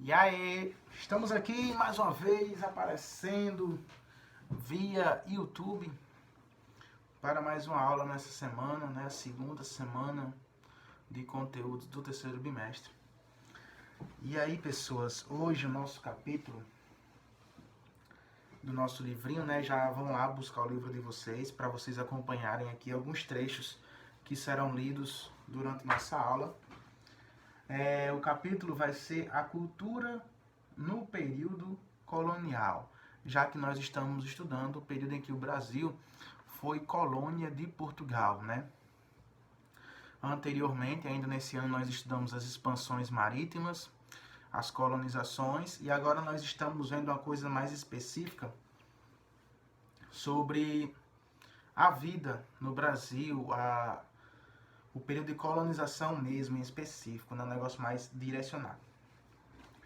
E aí, estamos aqui mais uma vez aparecendo via YouTube para mais uma aula nessa semana, né? A segunda semana de conteúdos do terceiro bimestre. E aí, pessoas, hoje o nosso capítulo do nosso livrinho, né? Já vão lá buscar o livro de vocês para vocês acompanharem aqui alguns trechos que serão lidos durante nossa aula. O capítulo vai ser a cultura no período colonial, já que nós estamos estudando o período em que o Brasil foi colônia de Portugal, né? Anteriormente, ainda nesse ano, nós estudamos as expansões marítimas, as colonizações, e agora nós estamos vendo uma coisa mais específica sobre a vida no Brasil, o período de colonização mesmo em específico, né? Um negócio mais direcionado.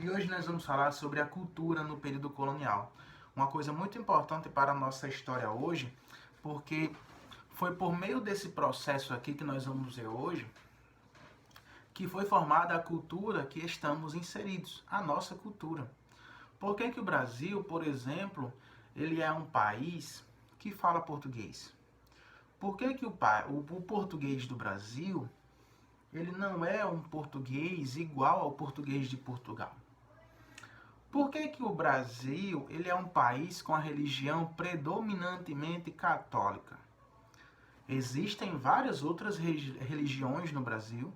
E hoje nós vamos falar sobre a cultura no período colonial. Uma coisa muito importante para a nossa história hoje, porque foi por meio desse processo aqui que nós vamos ver hoje, que foi formada a cultura que estamos inseridos, a nossa cultura. Por que que o Brasil, por exemplo, ele é um país que fala português? Por que que o português do Brasil, ele não é um português igual ao português de Portugal? Por que que o Brasil, ele é um país com a religião predominantemente católica? Existem várias outras religiões no Brasil,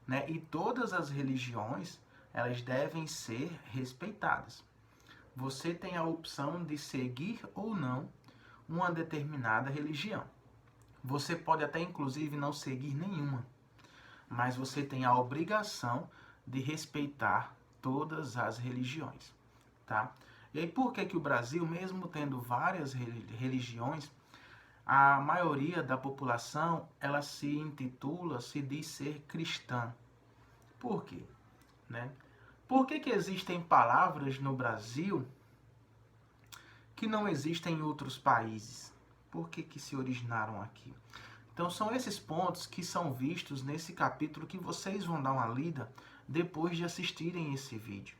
né? E todas as religiões, elas devem ser respeitadas. Você tem a opção de seguir ou não uma determinada religião. Você pode até, inclusive, não seguir nenhuma, mas você tem a obrigação de respeitar todas as religiões, tá? E aí, por que que o Brasil, mesmo tendo várias religiões, a maioria da população, ela se intitula, se diz ser cristã? Por quê? Né? Por que que existem palavras no Brasil que não existem em outros países? Por que que se originaram aqui? Então são esses pontos que são vistos nesse capítulo que vocês vão dar uma lida depois de assistirem esse vídeo.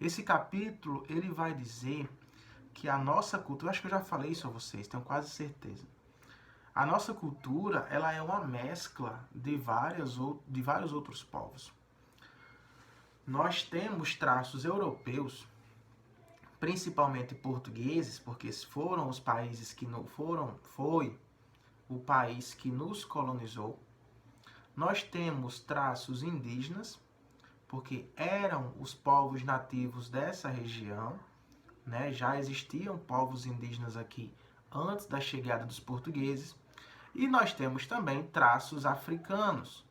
Esse capítulo, ele vai dizer que a nossa cultura, acho que eu já falei isso a vocês, tenho quase certeza. A nossa cultura, ela é uma mescla de vários outros povos. Nós temos traços europeus, principalmente portugueses, porque foram os países que não foram, foi o país que nos colonizou. Nós temos traços indígenas, porque eram os povos nativos dessa região, né? Já existiam povos indígenas aqui antes da chegada dos portugueses. E nós temos também traços africanos,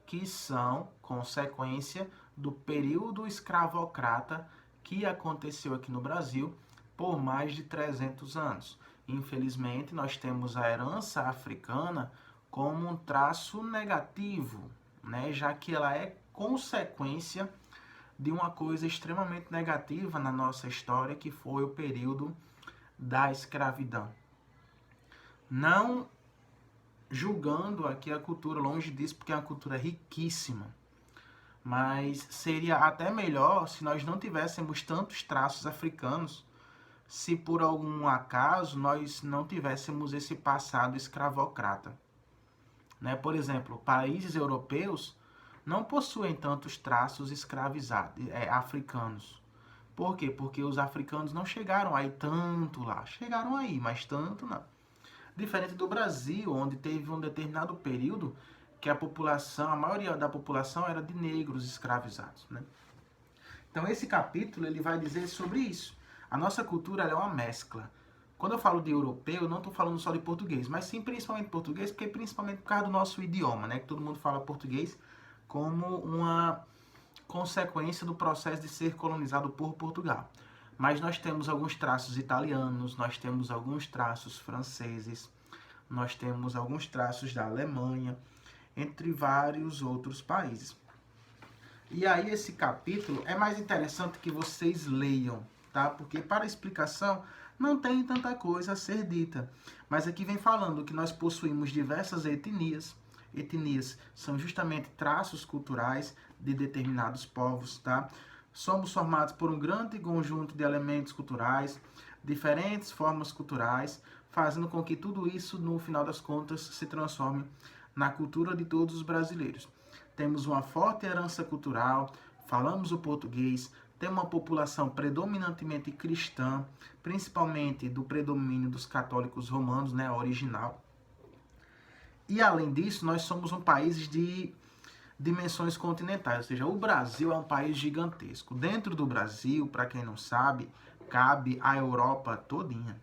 que são consequência do período escravocrata que aconteceu aqui no Brasil por mais de 300 anos. Infelizmente, nós temos a herança africana como um traço negativo, né? Já que ela é consequência de uma coisa extremamente negativa na nossa história, que foi o período da escravidão. Não julgando aqui a cultura, longe disso, porque é uma cultura riquíssima. Mas seria até melhor se nós não tivéssemos tantos traços africanos, se por algum acaso nós não tivéssemos esse passado escravocrata. Né? Por exemplo, países europeus não possuem tantos traços escravizados, africanos. Por quê? Porque os africanos não chegaram aí tanto lá. Chegaram aí, mas tanto não. Diferente do Brasil, onde teve um determinado período que a população, a maioria da população era de negros escravizados, né? Então esse capítulo ele vai dizer sobre isso. A nossa cultura é uma mescla. Quando eu falo de europeu, eu não estou falando só de português, mas sim principalmente português, porque principalmente por causa do nosso idioma, né? Que todo mundo fala português como uma consequência do processo de ser colonizado por Portugal. Mas nós temos alguns traços italianos, nós temos alguns traços franceses, nós temos alguns traços da Alemanha, entre vários outros países. E aí esse capítulo é mais interessante que vocês leiam, tá? Porque para explicação não tem tanta coisa a ser dita. Mas aqui vem falando que nós possuímos diversas etnias. Etnias são justamente traços culturais de determinados povos, tá? somos formados por um grande conjunto de elementos culturais, diferentes formas culturais, fazendo com que tudo isso, no final das contas, se transforme na cultura de todos os brasileiros. Temos uma forte herança cultural, falamos o português, temos uma população predominantemente cristã, principalmente do predomínio dos católicos romanos, né, original. E além disso, nós somos um país de dimensões continentais, ou seja, o Brasil é um país gigantesco. Dentro do Brasil, para quem não sabe, cabe a Europa todinha.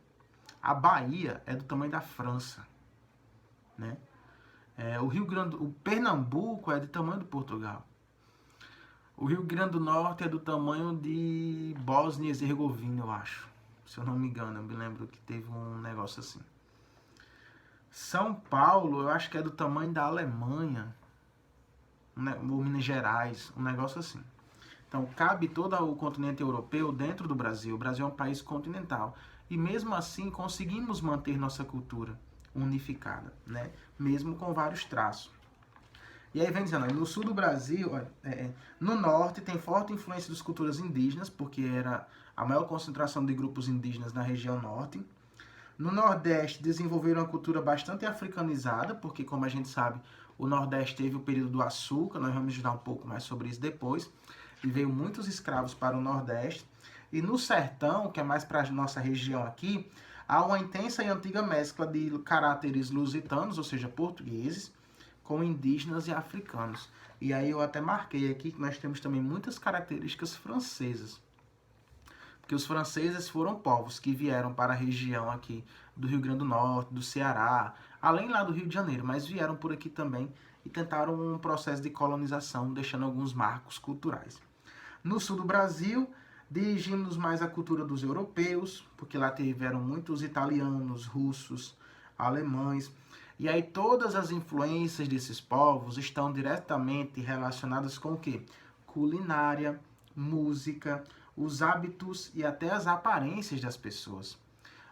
A Bahia é do tamanho da França, né? O Rio Grande, o Pernambuco é do tamanho de Portugal. O Rio Grande do Norte é do tamanho de Bósnia e Herzegovina, eu acho. Se eu não me engano, eu me lembro que teve um negócio assim. São Paulo, eu acho que é do tamanho da Alemanha, ou Minas Gerais, um negócio assim. Então, cabe todo o continente europeu dentro do Brasil. O Brasil é um país continental. E mesmo assim, conseguimos manter nossa cultura unificada, né? Mesmo com vários traços. E aí vem dizendo, no sul do Brasil, no norte tem forte influência das culturas indígenas, porque era a maior concentração de grupos indígenas na região norte. No Nordeste desenvolveram uma cultura bastante africanizada, porque como a gente sabe, o Nordeste teve o período do açúcar, nós vamos estudar um pouco mais sobre isso depois, e veio muitos escravos para o Nordeste. E no Sertão, que é mais para a nossa região aqui, há uma intensa e antiga mescla de caráteres lusitanos, ou seja, portugueses, com indígenas e africanos. E aí eu até marquei aqui que nós temos também muitas características francesas. Porque os franceses foram povos que vieram para a região aqui do Rio Grande do Norte, do Ceará, além lá do Rio de Janeiro, mas vieram por aqui também e tentaram um processo de colonização, deixando alguns marcos culturais. No sul do Brasil, dirigimos mais à cultura dos europeus, porque lá tiveram muitos italianos, russos, alemães, e aí todas as influências desses povos estão diretamente relacionadas com o quê? Culinária, música, os hábitos e até as aparências das pessoas.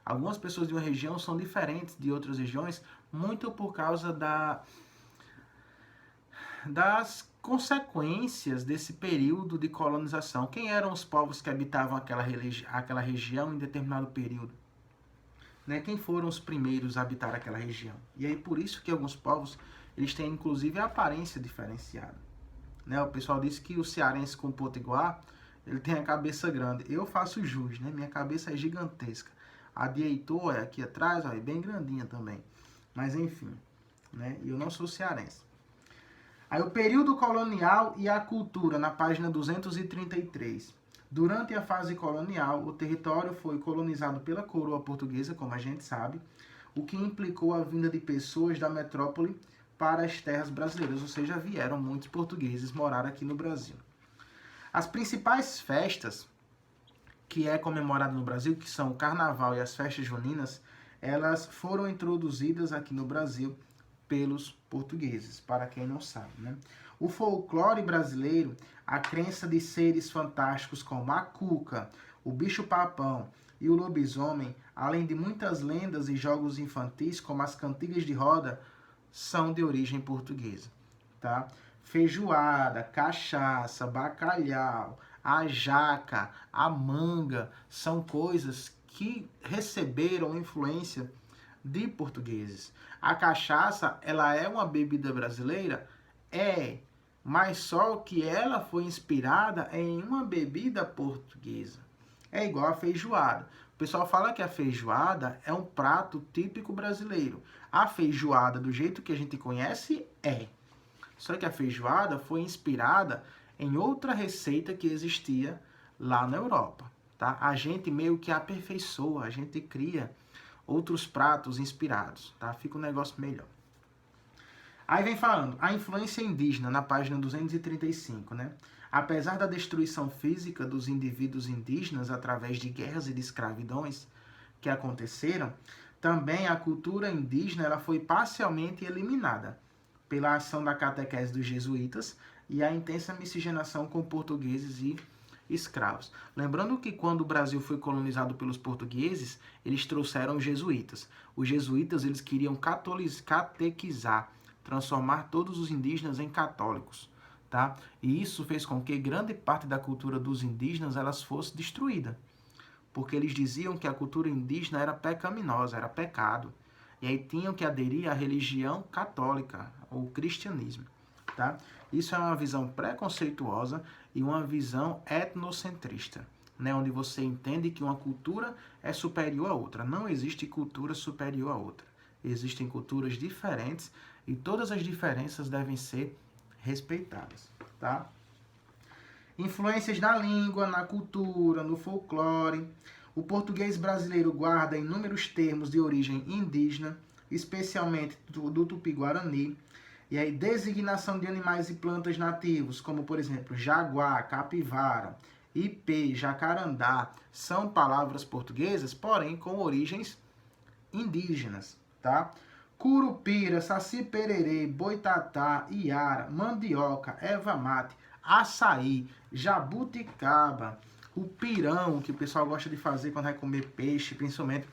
Algumas pessoas de uma região são diferentes de outras regiões, muito por causa das consequências desse período de colonização. Quem eram os povos que habitavam aquela região em determinado período? Né? Quem foram os primeiros a habitar aquela região? E aí por isso que alguns povos eles têm inclusive a aparência diferenciada. Né? O pessoal diz que o cearense com o potiguar ele tem a cabeça grande. Eu faço jus, né? Minha cabeça é gigantesca. A de Heitor é aqui atrás, ó, é bem grandinha também. Mas enfim, né? Eu não sou cearense. Aí o período colonial e a cultura, na página 233. Durante a fase colonial, o território foi colonizado pela coroa portuguesa, como a gente sabe, o que implicou a vinda de pessoas da metrópole para as terras brasileiras, ou seja, vieram muitos portugueses morar aqui no Brasil. As principais festas que é comemorada no Brasil, que são o Carnaval e as festas juninas, elas foram introduzidas aqui no Brasil pelos portugueses, para quem não sabe, né? O folclore brasileiro, a crença de seres fantásticos como a cuca, o bicho-papão e o lobisomem, além de muitas lendas e jogos infantis como as cantigas de roda, são de origem portuguesa, tá? Feijoada, cachaça, bacalhau, a jaca, a manga, são coisas que receberam influência de portugueses. A cachaça, ela é uma bebida brasileira? É, mas só que ela foi inspirada em uma bebida portuguesa. É igual a feijoada. O pessoal fala que a feijoada é um prato típico brasileiro. A feijoada, do jeito que a gente conhece, é. Só que a feijoada foi inspirada em outra receita que existia lá na Europa, tá? A gente meio que aperfeiçoa, a gente cria outros pratos inspirados, tá? Fica um negócio melhor. Aí vem falando, a influência indígena, na página 235, né? Apesar da destruição física dos indivíduos indígenas através de guerras e de escravidões que aconteceram, também a cultura indígena ela foi parcialmente eliminada pela ação da catequese dos jesuítas e a intensa miscigenação com portugueses e escravos. Lembrando que quando o Brasil foi colonizado pelos portugueses, eles trouxeram os jesuítas. Os jesuítas eles queriam catequizar, transformar todos os indígenas em católicos, tá? E isso fez com que grande parte da cultura dos indígenas elas fosse destruída, porque eles diziam que a cultura indígena era pecaminosa, era pecado. E aí tinham que aderir à religião católica, ou cristianismo, tá? Isso é uma visão preconceituosa e uma visão etnocentrista, né? Onde você entende que uma cultura é superior à outra. Não existe cultura superior à outra. Existem culturas diferentes e todas as diferenças devem ser respeitadas, tá? Influências na língua, na cultura, no folclore. O português brasileiro guarda inúmeros termos de origem indígena, especialmente do Tupi-Guarani. E aí, designação de animais e plantas nativos, como, por exemplo, jaguar, capivara, ipê, jacarandá, são palavras portuguesas, porém com origens indígenas, tá? Curupira, saci-pererê, boitatá, iara, mandioca, erva mate, açaí, jabuticaba, o pirão, que o pessoal gosta de fazer quando vai comer peixe, principalmente.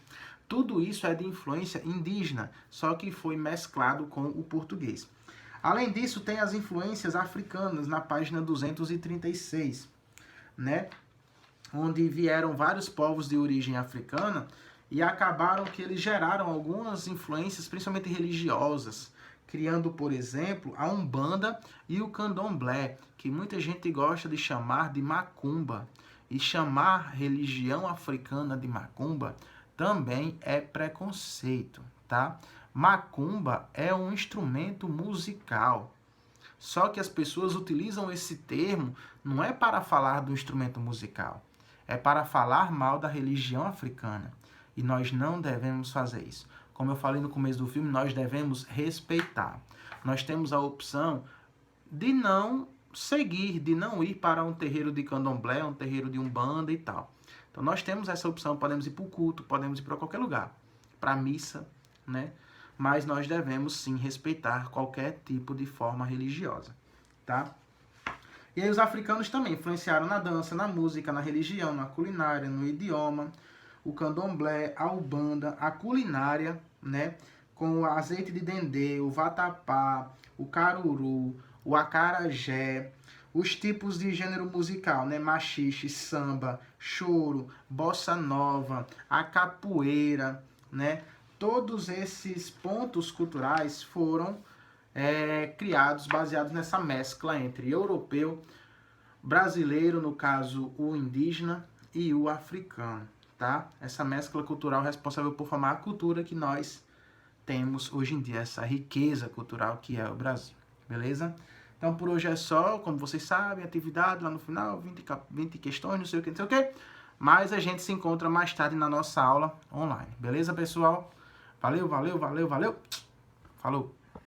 Tudo isso é de influência indígena, só que foi mesclado com o português. Além disso, tem as influências africanas na página 236, né? Onde vieram vários povos de origem africana e acabaram que eles geraram algumas influências, principalmente religiosas, criando, por exemplo, a Umbanda e o Candomblé, que muita gente gosta de chamar de macumba. E chamar religião africana de macumba também é preconceito, tá? Macumba é um instrumento musical. Só que as pessoas utilizam esse termo não é para falar do instrumento musical, é para falar mal da religião africana. E nós não devemos fazer isso. Como eu falei no começo do filme, nós devemos respeitar. Nós temos a opção de não seguir, de não ir para um terreiro de candomblé, um terreiro de umbanda e tal. Então nós temos essa opção, podemos ir para o culto, podemos ir para qualquer lugar, para a missa, né? Mas nós devemos sim respeitar qualquer tipo de forma religiosa, tá? E aí os africanos também influenciaram na dança, na música, na religião, na culinária, no idioma, o candomblé, a umbanda, a culinária, né? Com o azeite de dendê, o vatapá, o caruru, o acarajé, os tipos de gênero musical, né? Machixe, samba, choro, bossa nova, a capoeira, né? Todos esses pontos culturais foram criados, baseados nessa mescla entre europeu, brasileiro, no caso o indígena, e o africano, tá? Essa mescla cultural responsável por formar a cultura que nós temos hoje em dia, essa riqueza cultural que é o Brasil, beleza? Então por hoje é só, como vocês sabem, atividade lá no final, 20 questões, não sei o que, mas a gente se encontra mais tarde na nossa aula online, beleza, pessoal? Valeu, valeu, valeu, valeu, falou!